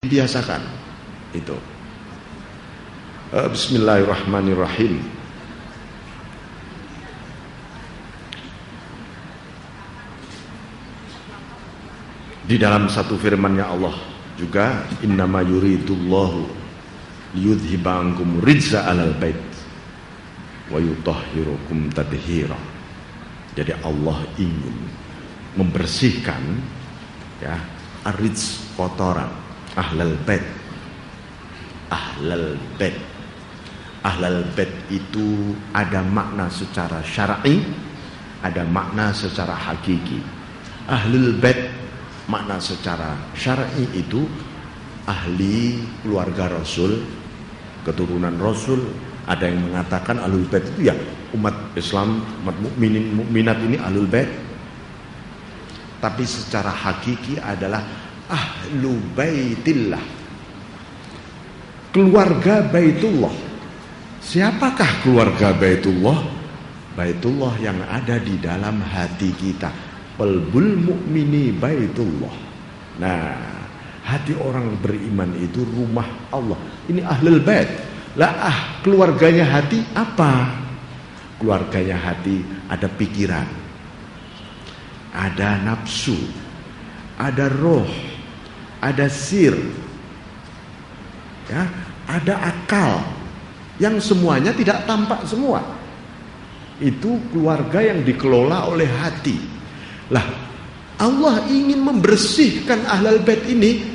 biasakan itu. Bismillahirrahmanirrahim. Di dalam satu firman-Nya Allah juga, innama yuridullahu liyudhiba ankum rijza alal bait wa yutahhirukum tadhira. Jadi Allah ingin membersihkan ya aridz, kotoran ahlal bait. Ahlal bait. Ahlal bait itu ada makna secara syar'i, ada makna secara hakiki. Ahlul bait makna secara syar'i itu ahli keluarga Rasul, keturunan Rasul. Ada yang mengatakan ahlul bait itu ya umat Islam, umat mukminin mukminat ini ahlul bait. Tapi secara hakiki adalah ahlu baitillah, keluarga Baitullah. Siapakah keluarga Baitullah? Baitullah yang ada di dalam hati kita. Qalbul mu'mini Baitullah. Nah, hati orang beriman itu rumah Allah. Ini ahlul bait. Lah keluarganya hati apa? Keluarganya hati ada pikiran, ada nafsu, ada roh, ada sir, ya, ada akal, yang semuanya tidak tampak semua. Itu keluarga yang dikelola oleh hati. Lah, Allah ingin membersihkan ahlul bait ini,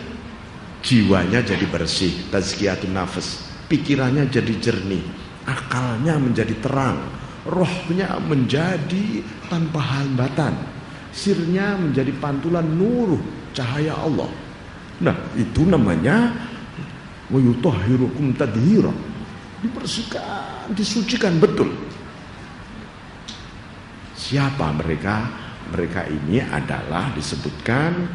jiwanya jadi bersih, tazkiyatun nafas, pikirannya jadi jernih, akalnya menjadi terang, rohnya menjadi tanpa hambatan, sirnya menjadi pantulan nur cahaya Allah. Nah, itu namanya wa yutahhirukum tadhira. Dibersihkan, disucikan betul. Siapa mereka? Mereka ini adalah disebutkan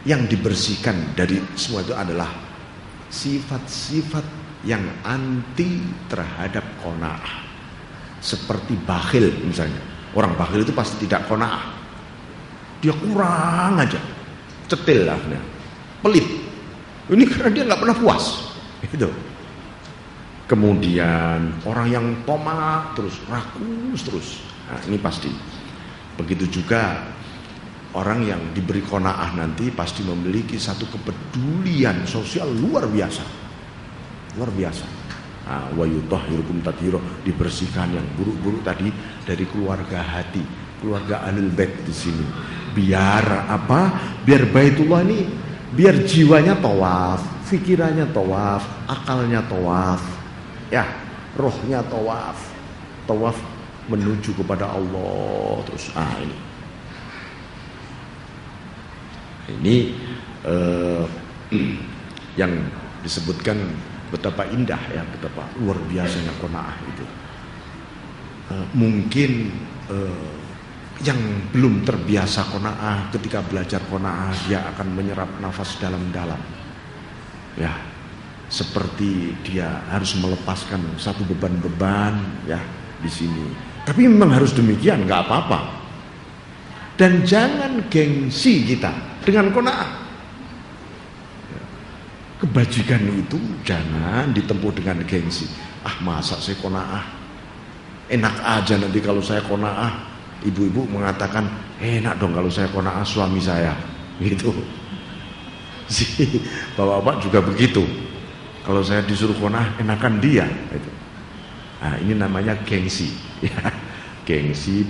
yang dibersihkan dari semua itu adalah sifat-sifat yang anti terhadap qanaah. Seperti bakhil misalnya. Orang bakhil itu pasti tidak qanaah. Dia kurang aja, cetil lah, pelit. Ini karena dia nggak pernah puas. Itu. Kemudian orang yang tomak terus, rakus terus. Nah, ini pasti. Begitu juga orang yang diberi qanaah nanti pasti memiliki satu kepedulian sosial luar biasa. Luar biasa. Nah, wa yutahhirukum tadhira, dibersihkan yang buruk-buruk tadi dari keluarga hati, keluarga ahlul bait di sini. Biar apa? Biar Baitullah ini, biar jiwanya tawaf, pikirannya tawaf, akalnya tawaf, ya, rohnya tawaf, tawaf menuju kepada Allah terus. Ini yang disebutkan betapa indah ya, betapa luar biasanya qanaah itu. Mungkin yang belum terbiasa qanaah, ketika belajar qanaah dia akan menyerap nafas dalam-dalam. Ya, seperti dia harus melepaskan satu beban-beban ya di sini. Tapi memang harus demikian, nggak apa-apa. Dan jangan gengsi kita dengan qanaah. Kebajikan itu jangan ditempuh dengan gengsi. Masa saya qanaah? Enak aja nanti kalau saya qanaah. Ibu-ibu mengatakan, enak dong kalau saya qanaah suami saya. Gitu. Si bapak-bapak juga begitu. Kalau saya disuruh qanaah, enakan dia. Gitu. Nah, ini namanya gengsi. Ya, gengsi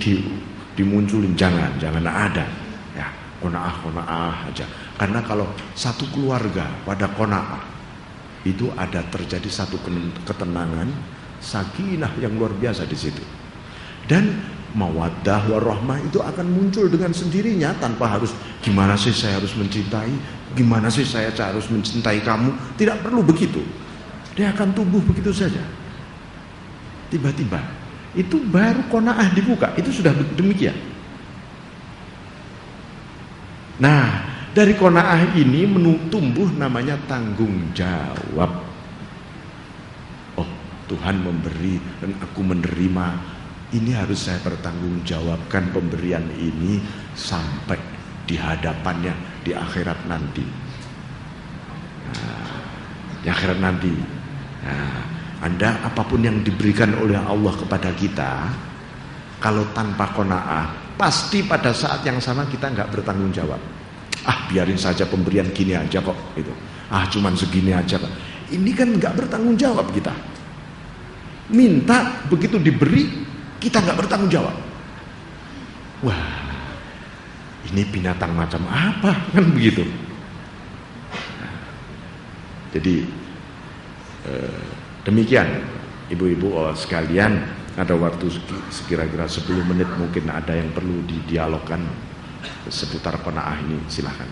dimunculin, jangan ada. Ya, qanaah aja. Karena kalau satu keluarga pada qanaah itu ada terjadi satu ketenangan, sakinah yang luar biasa di situ. Dan mawaddah warahmah itu akan muncul dengan sendirinya tanpa harus gimana sih saya harus mencintai, gimana sih saya harus mencintai kamu. Tidak perlu begitu. Dia akan tumbuh begitu saja. Tiba-tiba itu baru qanaah dibuka. Itu sudah demikian. Nah, dari qanaah ini tumbuh namanya tanggung jawab. Oh, Tuhan memberi dan aku menerima ini harus saya pertanggungjawabkan pemberian ini sampai di hadapannya di akhirat nanti. Nah, di akhirat nanti. Nah, Anda apapun yang diberikan oleh Allah kepada kita, kalau tanpa qanaah, pasti pada saat yang sama kita nggak bertanggung jawab. Biarin saja pemberian gini aja kok, gitu. Cuman segini aja kok. Ini kan nggak bertanggung jawab kita. Minta, begitu diberi, kita nggak bertanggung jawab. Wah, ini binatang macam apa, kan begitu. Jadi demikian ibu-ibu sekalian, ada waktu sekira-kira 10 menit, mungkin ada yang perlu didialogkan seputar qanaah ini, silahkan.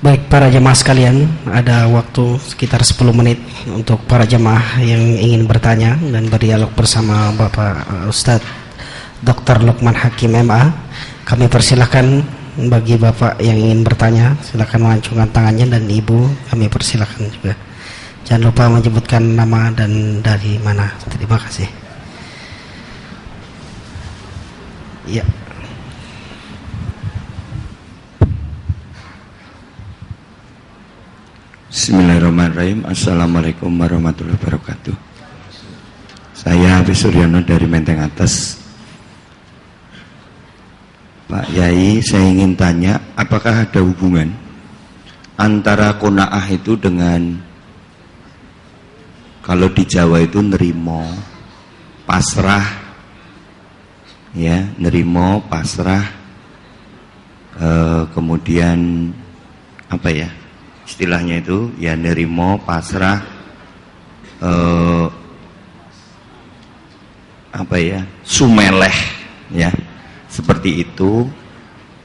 Baik para jemaah sekalian, ada waktu sekitar 10 menit untuk para jemaah yang ingin bertanya dan berdialog bersama Bapak Ustadz Dr. Luqman Hakim MA. Kami persilahkan bagi Bapak yang ingin bertanya, silakan mengacungkan tangannya, dan Ibu kami persilahkan juga. Jangan lupa menyebutkan nama dan dari mana. Terima kasih. Ya. Bismillahirrahmanirrahim. Assalamualaikum warahmatullahi wabarakatuh. Saya Hafiz Suryono dari Menteng Atas. Pak Yai, saya ingin tanya, apakah ada hubungan antara qanaah itu dengan, kalau di Jawa itu nerimo, pasrah, ya, nerimo, pasrah, kemudian apa ya istilahnya itu, ya, nerimo, pasrah, apa ya, sumeleh, ya, seperti itu.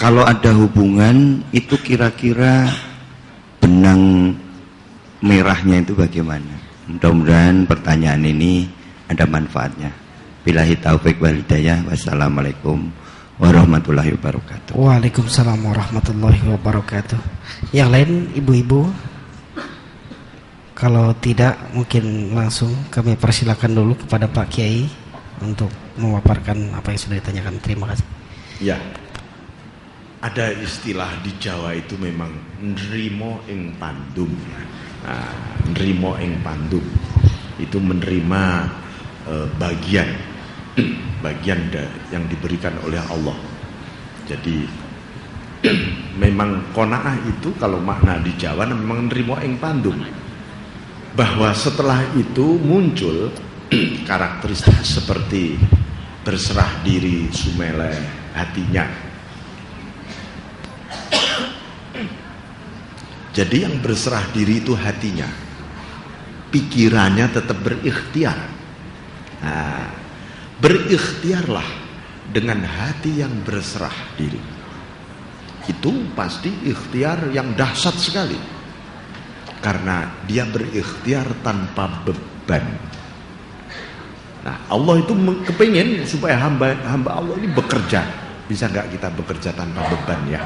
Kalau ada hubungan itu, kira-kira benang merahnya itu bagaimana? Mudah-mudahan pertanyaan ini ada manfaatnya. Billahi taufik wal hidayah. Wassalamualaikum warahmatullahi wabarakatuh. Waalaikumsalam warahmatullahi wabarakatuh. Yang lain ibu-ibu? Kalau tidak, mungkin langsung kami persilakan dulu kepada Pak Kiai untuk memaparkan apa yang sudah ditanyakan. Terima kasih. Ya, ada istilah di Jawa itu memang nrimo ing pandum. Nrimo ing pandum itu menerima bagian yang diberikan oleh Allah. Jadi memang qanaah itu kalau makna di Jawa memang nrimo ing pandum, bahwa setelah itu muncul karakteristik seperti berserah diri, sumeleh hatinya. Jadi yang berserah diri itu hatinya, pikirannya tetap berikhtiar. Berikhtiarlah dengan hati yang berserah diri. Itu pasti ikhtiar yang dahsyat sekali, karena dia berikhtiar tanpa beban. Nah, Allah itu kepingin supaya hamba Allah ini bekerja. Bisa nggak kita bekerja tanpa beban, ya?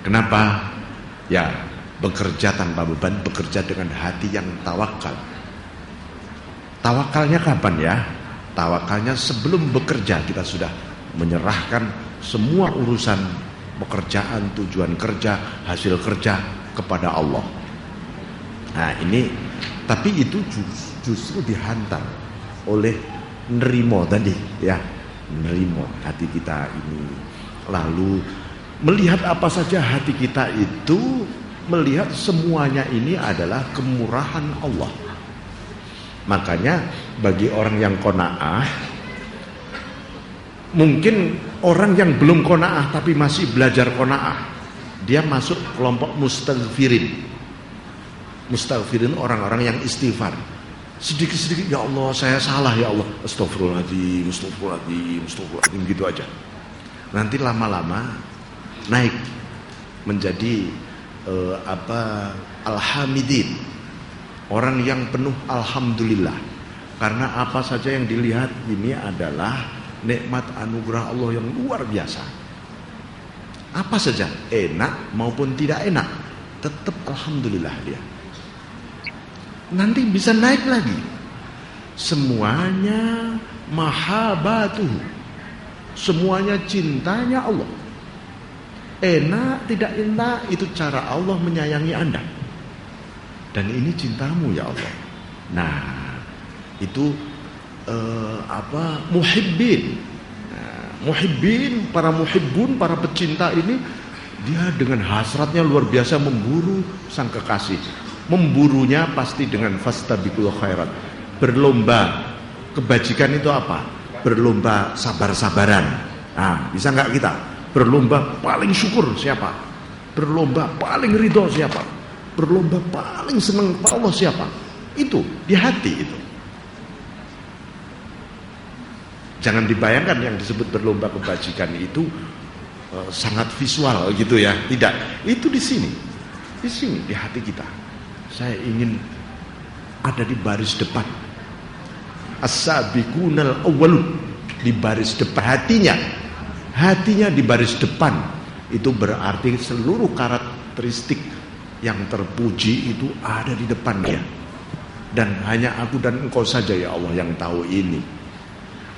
Kenapa? Ya, bekerja tanpa beban, bekerja dengan hati yang tawakal. Tawakalnya kapan, ya? Tawakalnya sebelum bekerja kita sudah menyerahkan semua urusan pekerjaan, tujuan kerja, hasil kerja kepada Allah. Nah, ini, tapi itu justru dihantar oleh nerimo tadi, ya, nerimo hati kita ini. Lalu melihat apa saja hati kita itu, melihat semuanya ini adalah kemurahan Allah. Makanya bagi orang yang qanaah, mungkin orang yang belum qanaah tapi masih belajar qanaah, dia masuk kelompok mustaghfirin. Mustaghfirin orang-orang yang istighfar. Sedikit-sedikit, ya Allah saya salah, ya Allah, astagfirullahaladzim, astagfirullahaladzim, astagfirullahaladzim, gitu aja. Nanti lama-lama naik menjadi alhamidin, orang yang penuh alhamdulillah, karena apa saja yang dilihat ini adalah nikmat anugerah Allah yang luar biasa. Apa saja, enak maupun tidak enak, tetap alhamdulillah dia. nanti bisa naik lagi. Semuanya mahabbatuhu, semuanya cintanya Allah. Enak tidak enak itu cara Allah menyayangi Anda. Dan ini cintamu ya Allah. Nah, itu muhibbin. Nah, muhibbin, para muhibbun, para pecinta ini dia dengan hasratnya luar biasa memburu sang kekasih. Memburunya pasti dengan fastabiqul khairat. Berlomba kebajikan itu apa? Berlomba sabar-sabaran. Nah, bisa nggak kita berlomba paling syukur siapa? Berlomba paling ridho siapa? Berlomba paling senang kepada Allah siapa? Itu di hati itu. Jangan dibayangkan yang disebut berlomba kebajikan itu sangat visual gitu ya. Tidak, itu di sini, di hati kita. Saya ingin ada di baris depan. As-sabiqunal awwalun, di baris depan hatinya di baris depan. Itu berarti seluruh karakteristik yang terpuji itu ada di depannya. Dan hanya aku dan engkau saja ya Allah yang tahu ini.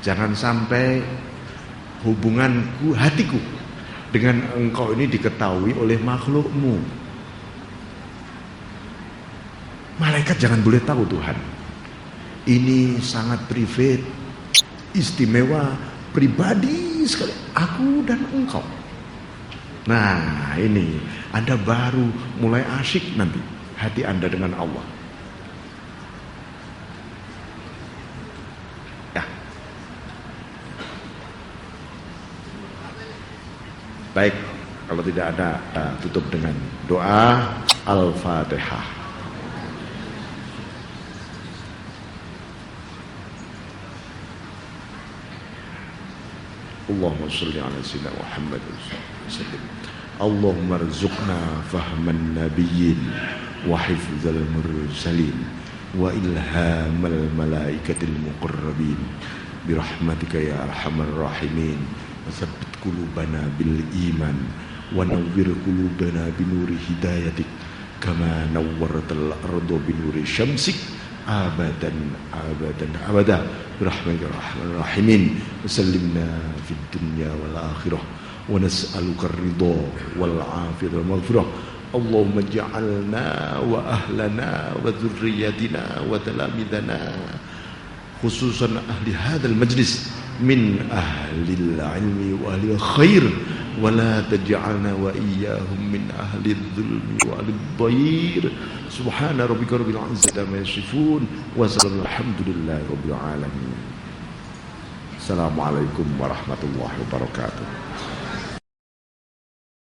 Jangan sampai hubunganku, hatiku dengan engkau ini diketahui oleh makhlukmu. Malaikat jangan boleh tahu Tuhan. Ini sangat privat, istimewa, pribadi sekali. Aku dan engkau. Nah ini, Anda baru mulai asyik nanti hati Anda dengan Allah. Ya. Baik, kalau tidak ada, tutup dengan doa Al-Fatihah. Allahumma salli ala sayyidina Muhammad sallim. Allahumma rzuqna fahman nabiyyin wa hifdzal mursalin wa ilhamal malaikatil muqarrabin bi rahmatika ya arhamar rahimin. Wasabbit qulubana bil iman wa nawwir qulubana bi nuri hidayatik kama nawwartal arda bi nuri syamsik abadan abada birahmatika arhamar rahimin. Sallimna fid dunya wal akhirah wa nas'aluka ar-ridha wal 'afiyata wal maghfirah. Allahumma ij'alna wa ahlana wa dhurriyyatina wa talamidana khususan ahli hadzal majlis min ahlil ilmi wa ahlil khair wa la taj'alna wa iyyahum min ahlil dhulmi wa ahlil dhayr. Subhana rabbika rabbil izzati amma yasifun wa salamun alhamdulillahi rabbil alamin. Assalamualaikum warahmatullahi wabarakatuh.